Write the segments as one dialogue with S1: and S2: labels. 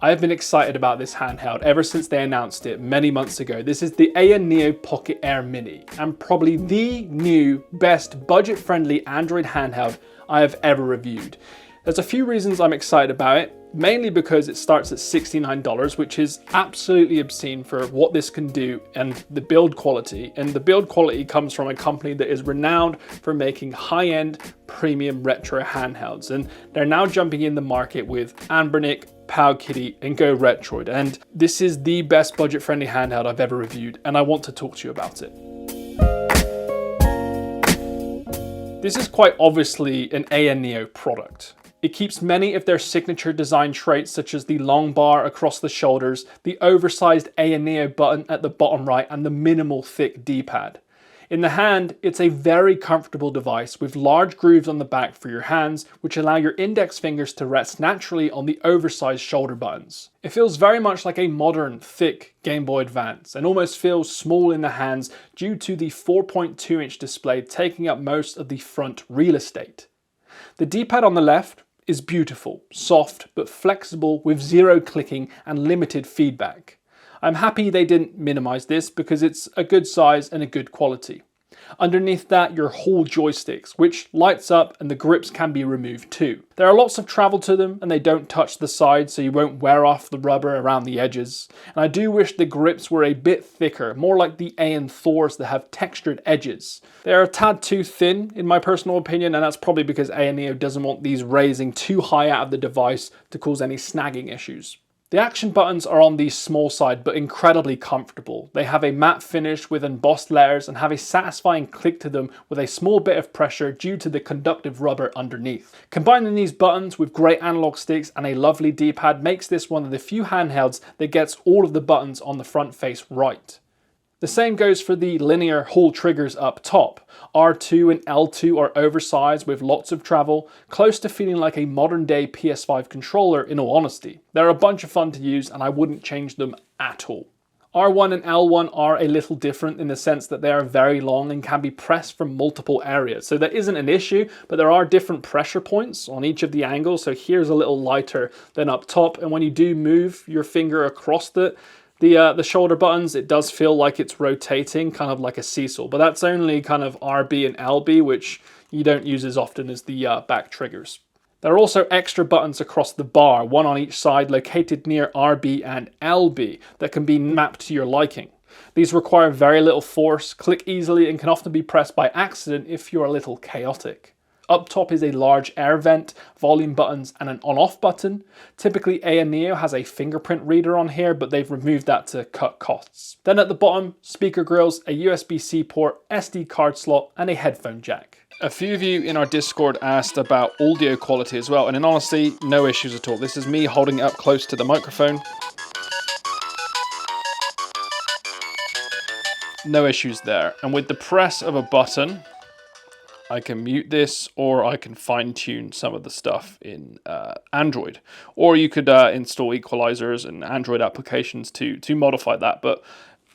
S1: I have been excited about this handheld ever since they announced it many months ago. This is the Neo Pocket Air Mini, and probably the new best budget-friendly Android handheld I have ever reviewed. There's a few reasons I'm excited about it, mainly because it starts at $69, which is absolutely obscene for what this can do and the build quality. And the build quality comes from a company that is renowned for making high-end premium retro handhelds. And they're now jumping in the market with Anbernic, Powkiddy, and Go Retroid. And this is the best budget-friendly handheld I've ever reviewed, and I want to talk to you about it. This is quite obviously an Neo product. It keeps many of their signature design traits, such as the long bar across the shoulders, the oversized Neo button at the bottom right, and the minimal thick D-pad. In the hand, it's a very comfortable device with large grooves on the back for your hands, which allow your index fingers to rest naturally on the oversized shoulder buttons. It feels very much like a modern, thick Game Boy Advance, and almost feels small in the hands due to the 4.2-inch display taking up most of the front real estate. The D-pad on the left is beautiful, soft, but flexible with zero clicking and limited feedback. I'm happy they didn't minimize this because it's a good size and a good quality. Underneath that, your whole joysticks, which lights up, and the grips can be removed too. There are lots of travel to them, and they don't touch the sides, so you won't wear off the rubber around the edges. And I do wish the grips were a bit thicker, more like the AN Thors that have textured edges. They are a tad too thin, in my personal opinion, and that's probably because Neo doesn't want these raising too high out of the device to cause any snagging issues. The action buttons are on the small side but incredibly comfortable. They have a matte finish with embossed letters and have a satisfying click to them with a small bit of pressure due to the conductive rubber underneath. Combining these buttons with great analog sticks and a lovely D-pad makes this one of the few handhelds that gets all of the buttons on the front face right. The same goes for the linear Hall triggers up top. R2 and L2 are oversized with lots of travel, close to feeling like a modern day PS5 controller in all honesty. They're a bunch of fun to use and I wouldn't change them at all. R1 and L1 are a little different in the sense that they are very long and can be pressed from multiple areas. So that isn't an issue, but there are different pressure points on each of the angles. So here's a little lighter than up top, and when you do move your finger across the shoulder buttons, it does feel like it's rotating, kind of like a seesaw, but that's only kind of RB and LB, which you don't use as often as the back triggers. There are also extra buttons across the bar, one on each side located near RB and LB, that can be mapped to your liking. These require very little force, click easily, and can often be pressed by accident if you're a little chaotic. Up top is a large air vent, volume buttons, and an on-off button. Typically, Neo has a fingerprint reader on here, but they've removed that to cut costs. Then at the bottom, speaker grills, a USB-C port, SD card slot, and a headphone jack. A few of you in our Discord asked about audio quality as well, and in honesty, no issues at all. This is me holding it up close to the microphone. No issues there. And with the press of a button, I can mute this, or I can fine-tune some of the stuff in Android. Or you could install equalizers and Android applications to modify that. But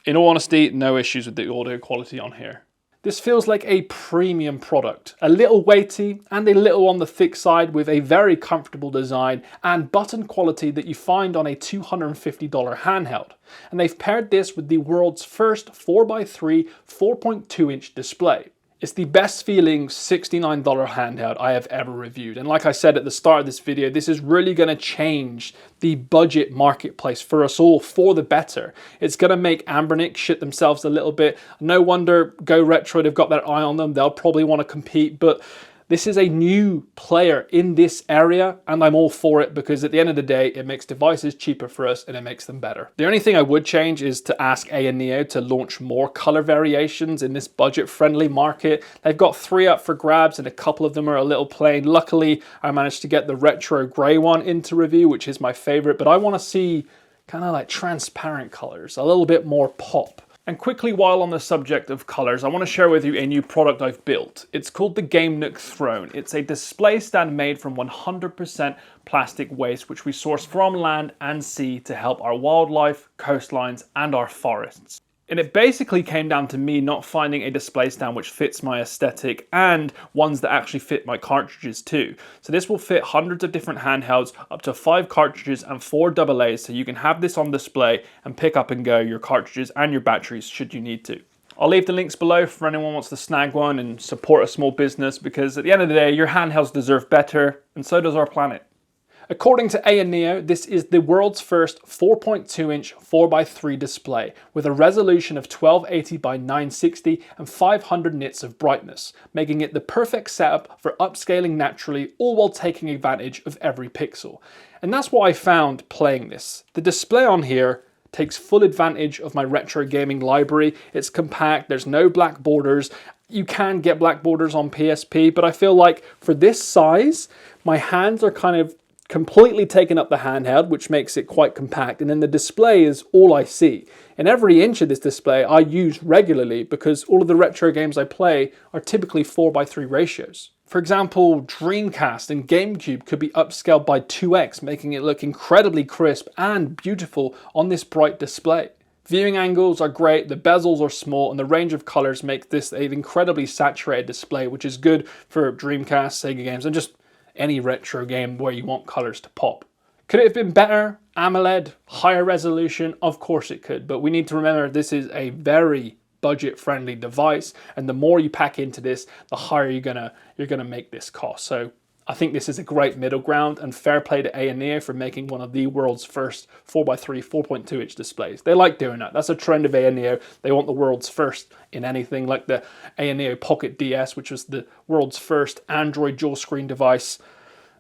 S1: in all honesty, no issues with the audio quality on here. This feels like a premium product, a little weighty and a little on the thick side, with a very comfortable design and button quality that you find on a $250 handheld. And they've paired this with the world's first 4x3 4.2-inch display. It's the best feeling $69 handheld I have ever reviewed. And like I said at the start of this video, this is really going to change the budget marketplace for us all for the better. It's going to make Anbernic shit themselves a little bit. No wonder Go Retroid have got their eye on them. They'll probably want to compete, but this is a new player in this area, and I'm all for it because at the end of the day, it makes devices cheaper for us and it makes them better. The only thing I would change is to ask Neo to launch more color variations in this budget-friendly market. They've got 3 up for grabs and a couple of them are a little plain. Luckily, I managed to get the retro gray one into review, which is my favorite, but I want to see kind of like transparent colors, a little bit more pop. And quickly, while on the subject of colors, I want to share with you a new product I've built. It's called the GAMENOOK Throne. It's a display stand made from 100% plastic waste, which we source from land and sea to help our wildlife, coastlines, and our forests. And it basically came down to me not finding a display stand which fits my aesthetic and ones that actually fit my cartridges too. So this will fit hundreds of different handhelds, up to 5 cartridges and 4 AA's, so you can have this on display and pick up and go your cartridges and your batteries should you need to. I'll leave the links below for anyone who wants to snag one and support a small business, because at the end of the day, your handhelds deserve better, and so does our planet. According to ANEO, this is the world's first 4.2-inch 4x3 display with a resolution of 1280 by 960 and 500 nits of brightness, making it the perfect setup for upscaling naturally, all while taking advantage of every pixel. And that's what I found playing this. The display on here takes full advantage of my retro gaming library. It's compact, there's no black borders. You can get black borders on PSP, but I feel like for this size, my hands are kind of completely taken up the handheld, which makes it quite compact, and then the display is all I see. And every inch of this display I use regularly because all of the retro games I play are typically 4:3 ratios. For example, Dreamcast and GameCube could be upscaled by 2x, making it look incredibly crisp and beautiful on this bright display. Viewing angles are great, the bezels are small, and the range of colors makes this an incredibly saturated display, which is good for Dreamcast, Sega games, and just any retro game where you want colors to pop. Could it have been better? AMOLED, higher resolution? Of course it could, but we need to remember this is a very budget-friendly device, and the more you pack into this, the higher you're gonna make this cost. So I think this is a great middle ground, and fair play to ANEO for making one of the world's first 4x3 4.2-inch displays. They like doing that. That's a trend of ANEO. They want the world's first in anything, like the ANEO Pocket DS, which was the world's first Android dual screen device.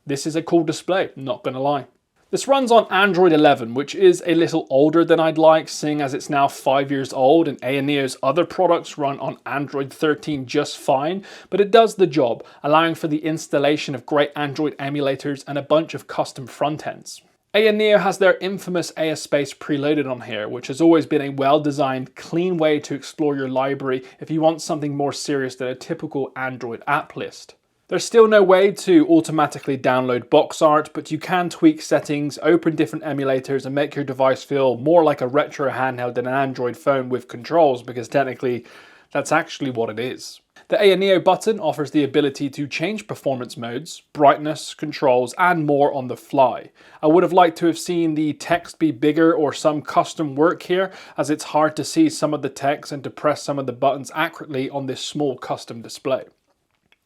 S1: This is a cool display, not gonna lie. This runs on Android 11, which is a little older than I'd like, seeing as it's now 5 years old, and ANEO's other products run on Android 13 just fine, but it does the job, allowing for the installation of great Android emulators and a bunch of custom front ends. ANEO has their infamous ASpace preloaded on here, which has always been a well-designed, clean way to explore your library if you want something more serious than a typical Android app list. There's still no way to automatically download box art, but you can tweak settings, open different emulators, and make your device feel more like a retro handheld than an Android phone with controls, because technically that's actually what it is. The ANEO button offers the ability to change performance modes, brightness, controls, and more on the fly. I would have liked to have seen the text be bigger or some custom work here, as it's hard to see some of the text and to press some of the buttons accurately on this small custom display.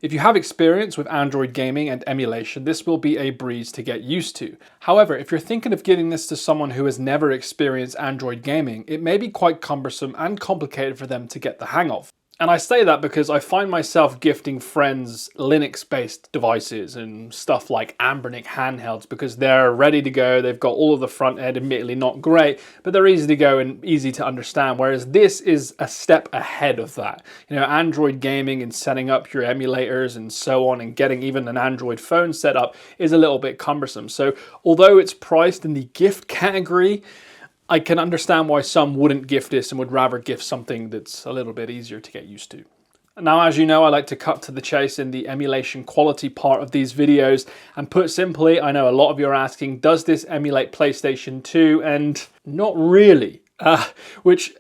S1: If you have experience with Android gaming and emulation, this will be a breeze to get used to. However, if you're thinking of giving this to someone who has never experienced Android gaming, it may be quite cumbersome and complicated for them to get the hang of. And I say that because I find myself gifting friends Linux-based devices and stuff like Anbernic handhelds because they're ready to go, they've got all of the front end, admittedly not great, but they're easy to go and easy to understand, whereas this is a step ahead of that. You know, Android gaming and setting up your emulators and so on and getting even an Android phone set up is a little bit cumbersome. So although it's priced in the gift category, I can understand why some wouldn't gift this and would rather gift something that's a little bit easier to get used to. Now, as you know, I like to cut to the chase in the emulation quality part of these videos, and put simply, I know a lot of you are asking, does this emulate PlayStation 2? And not really, which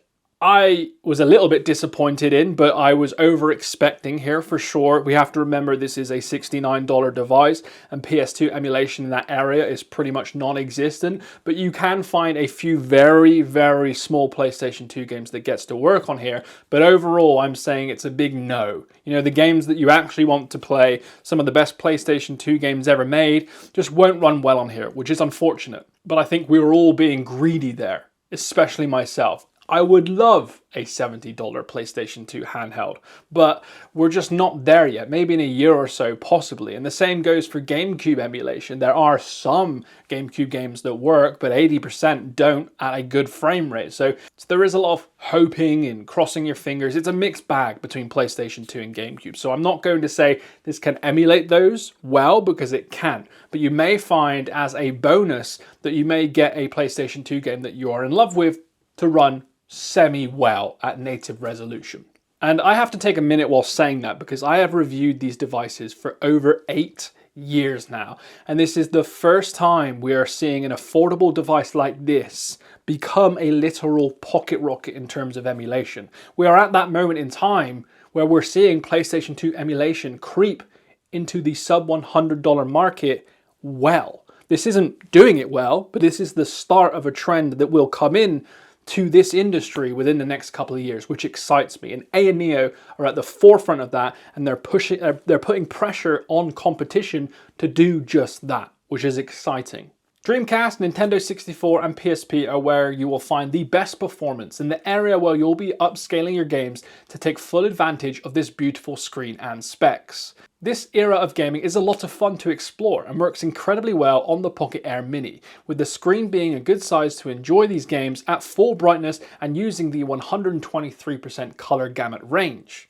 S1: I was a little bit disappointed in, but I was over expecting here for sure. We have to remember this is a $69 device, and PS2 emulation in that area is pretty much non-existent, but you can find a few very, very small PlayStation 2 games that gets to work on here, but overall I'm saying it's a big no. You know, the games that you actually want to play, some of the best PlayStation 2 games ever made, just won't run well on here, which is unfortunate. But I think we were all being greedy there, especially myself. I would love a $70 PlayStation 2 handheld, but we're just not there yet. Maybe in a year or so, possibly. And the same goes for GameCube emulation. There are some GameCube games that work, but 80% don't at a good frame rate. So there is a lot of hoping and crossing your fingers. It's a mixed bag between PlayStation 2 and GameCube. So I'm not going to say this can emulate those well, because it can. But you may find as a bonus that you may get a PlayStation 2 game that you are in love with to run semi-well at native resolution. And I have to take a minute while saying that because I have reviewed these devices for over 8 years now. And this is the first time we are seeing an affordable device like this become a literal pocket rocket in terms of emulation. We are at that moment in time where we're seeing PlayStation 2 emulation creep into the sub $100 market well. This isn't doing it well, but this is the start of a trend that will come in to this industry within the next couple of years, which excites me. And AYANEO are at the forefront of that, and they're putting pressure on competition to do just that, which is exciting. Dreamcast, Nintendo 64 and PSP are where you will find the best performance, in the area where you'll be upscaling your games to take full advantage of this beautiful screen and specs. This era of gaming is a lot of fun to explore and works incredibly well on the Pocket Air Mini, with the screen being a good size to enjoy these games at full brightness and using the 123% color gamut range.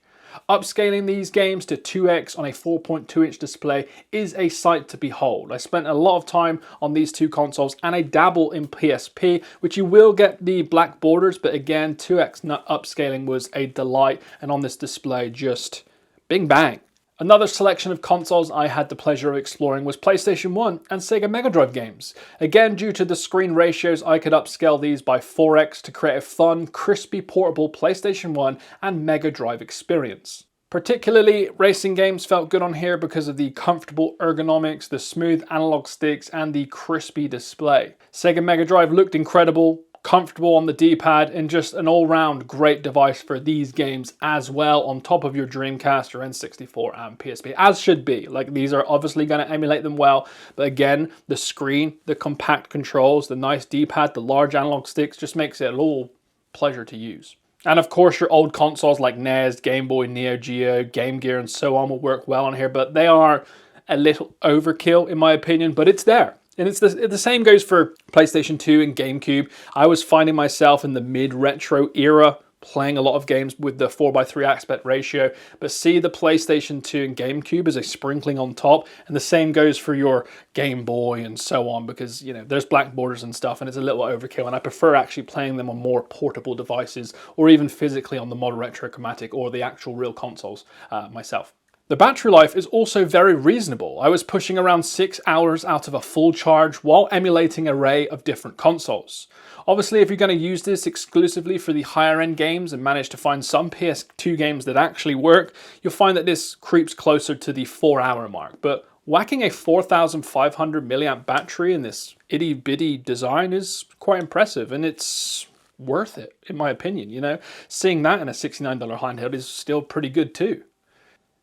S1: Upscaling these games to 2x on a 4.2-inch display is a sight to behold. I spent a lot of time on these two consoles and I dabble in PSP, which you will get the black borders, but again, 2x upscaling was a delight, and on this display, just bing bang. Another selection of consoles I had the pleasure of exploring was PlayStation 1 and Sega Mega Drive games. Again, due to the screen ratios, I could upscale these by 4x to create a fun, crispy, portable PlayStation 1 and Mega Drive experience. Particularly, racing games felt good on here because of the comfortable ergonomics, the smooth analog sticks, and the crispy display. Sega Mega Drive looked incredible, comfortable on the D-pad, and just an all-round great device for these games as well, on top of your Dreamcast or N64 and PSP, as should be. Like, these are obviously going to emulate them well, but again, the screen, the compact controls, the nice D-pad, the large analog sticks just makes it all pleasure to use. And of course, your old consoles like NES, Game Boy, Neo Geo, Game Gear, and so on will work well on here, but they are a little overkill in my opinion, but it's there. And it's the same goes for PlayStation 2 and GameCube. I was finding myself in the mid-retro era playing a lot of games with the 4:3 aspect ratio, but see the PlayStation 2 and GameCube as a sprinkling on top, and the same goes for your Game Boy and so on, because, you know, there's black borders and stuff, and it's a little overkill, and I prefer actually playing them on more portable devices, or even physically on the Model Retro Chromatic or the actual real consoles myself. The battery life is also very reasonable. I was pushing around 6 hours out of a full charge while emulating an array of different consoles. Obviously, if you're going to use this exclusively for the higher end games and manage to find some PS2 games that actually work, you'll find that this creeps closer to the 4-hour mark. But whacking a 4,500 milliamp battery in this itty bitty design is quite impressive, and it's worth it, in my opinion. You know, seeing that in a $69 handheld is still pretty good too.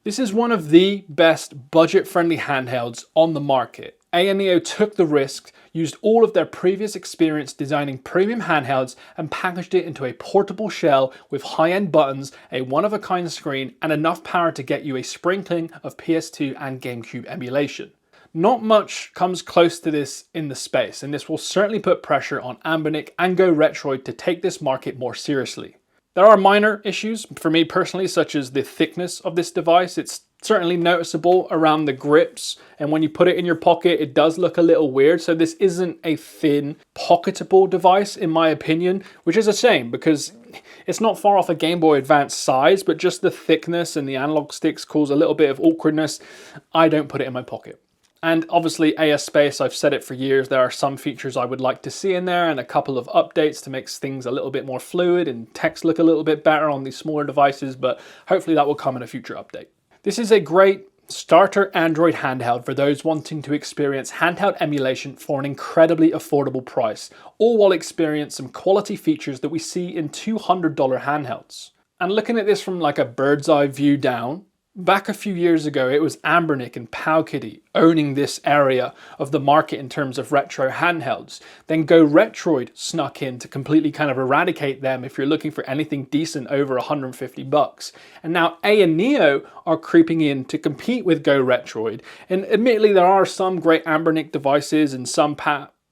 S1: This is one of the best budget-friendly handhelds on the market. AYANEO took the risk, used all of their previous experience designing premium handhelds, and packaged it into a portable shell with high-end buttons, a one-of-a-kind screen, and enough power to get you a sprinkling of PS2 and GameCube emulation. Not much comes close to this in the space, and this will certainly put pressure on Anbernic and Go Retroid to take this market more seriously. There are minor issues for me personally, such as the thickness of this device. It's certainly noticeable around the grips, and when you put it in your pocket, it does look a little weird. So this isn't a thin, pocketable device, in my opinion, which is a shame because it's not far off a Game Boy Advance size, but just the thickness and the analog sticks cause a little bit of awkwardness. I don't put it in my pocket. And obviously AS Space, I've said it for years, there are some features I would like to see in there and a couple of updates to make things a little bit more fluid and text look a little bit better on these smaller devices, but hopefully that will come in a future update. This is a great starter Android handheld for those wanting to experience handheld emulation for an incredibly affordable price, all while experiencing some quality features that we see in $200 handhelds. And looking at this from like a bird's eye view down, back a few years ago, it was Anbernic and Powkiddy owning this area of the market in terms of retro handhelds. Then Go Retroid snuck in to completely kind of eradicate them if you're looking for anything decent over $150. And now AYANEO are creeping in to compete with Go Retroid. And admittedly, there are some great Anbernic devices and some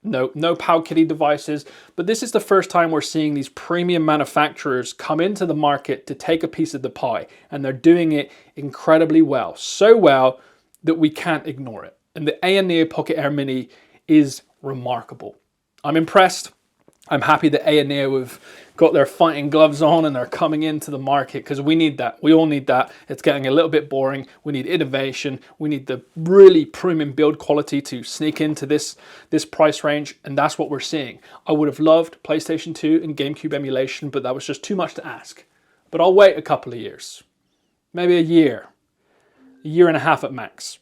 S1: no Powkiddy devices, but this is the first time we're seeing these premium manufacturers come into the market to take a piece of the pie, and they're doing it incredibly well. So well that we can't ignore it. And the AYANEO Pocket Air Mini is remarkable. I'm impressed. I'm happy that A&O have got their fighting gloves on and are coming into the market, because we need that. We all need that. It's getting a little bit boring. We need innovation. We need the really premium build quality to sneak into this price range, and that's what we're seeing. I would have loved PlayStation 2 and GameCube emulation, but that was just too much to ask. But I'll wait a couple of years. Maybe a year and a half at max.